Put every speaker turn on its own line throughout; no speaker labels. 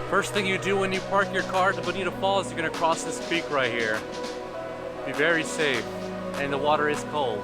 First thing you do when you park your car at the Bonita Falls, you're gonna cross this creek right here. Be very safe, and the water is cold.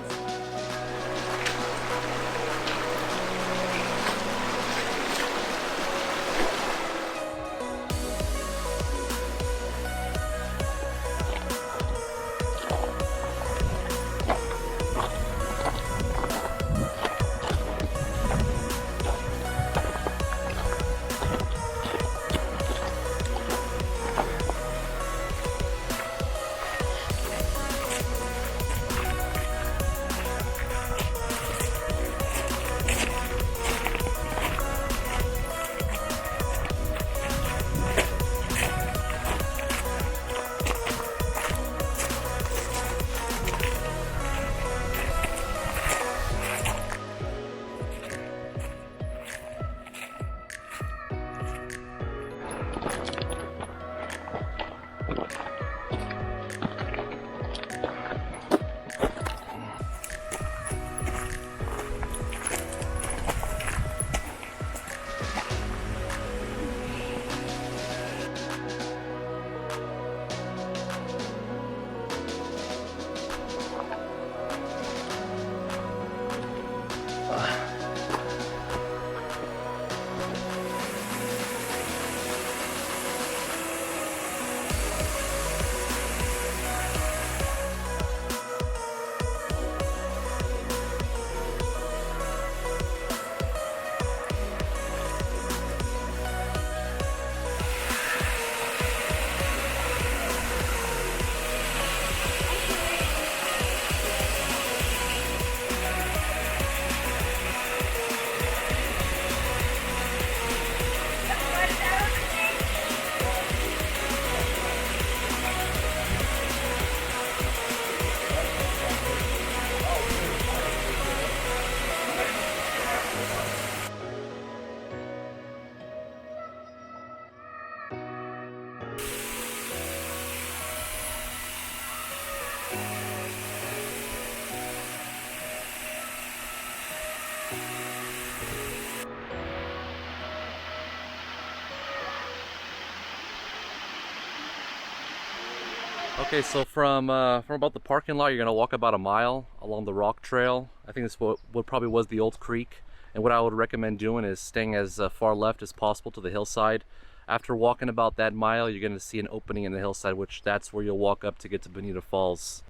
Okay, so from about the parking lot, you're gonna walk about a mile along the rock trail. I think this what probably was the old creek. And what I would recommend doing is staying as far left as possible to the hillside. After walking about that mile, you're gonna see an opening in the hillside, which that's where you'll walk up to get to Bonita Falls.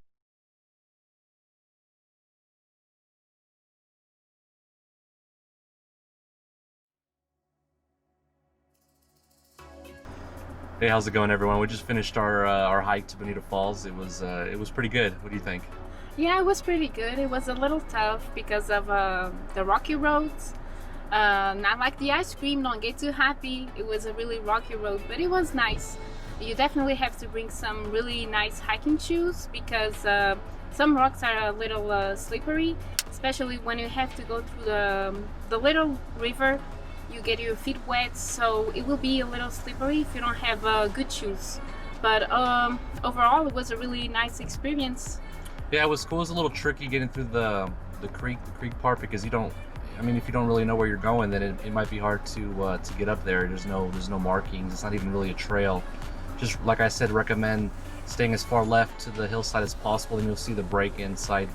Hey, how's it going, everyone? We just finished our hike to Bonita Falls. It was pretty good. What do you think?
Yeah, it was pretty good. It was a little tough because of the rocky roads. Not like the ice cream, don't get too happy. It was a really rocky road, but it was nice. You definitely have to bring some really nice hiking shoes because some rocks are a little slippery, especially when you have to go through the little river. You get your feet wet, so it will be a little slippery if you don't have good shoes. But overall, it was a really nice experience.
Yeah, it was cool. It was a little tricky getting through the creek part because you don't. I mean, if you don't really know where you're going, then it might be hard to get up there. There's no markings. It's not even really a trail. Just like I said, recommend staying as far left to the hillside as possible, and you'll see the break inside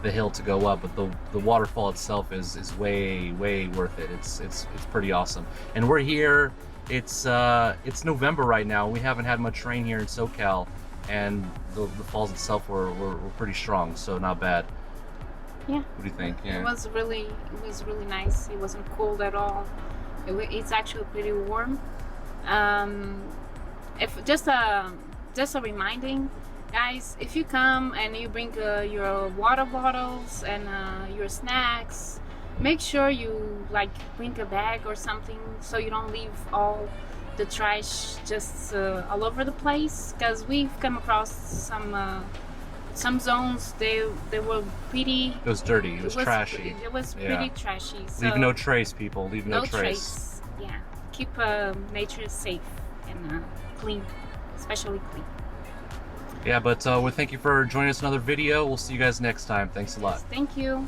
the hill to go up. But the waterfall itself is way worth it. It's pretty awesome. And we're here. It's November right now. We haven't had much rain here in SoCal, and the falls itself were pretty strong, so not bad.
Yeah.
What do you think? Yeah.
It was really nice. It wasn't cold at all. It's actually pretty warm. If just a reminding, guys, if you come and you bring your water bottles and your snacks, make sure you bring a bag or something so you don't leave all the trash just all over the place, because we've come across some zones they were pretty.
It was dirty. It was trashy.
It was pretty trashy. So
leave no trace, people. Leave no trace.
Yeah. Keep nature safe and clean, especially clean.
Yeah, but well, thank you for joining us in another video. We'll see you guys next time. Thanks a lot.
Thank you.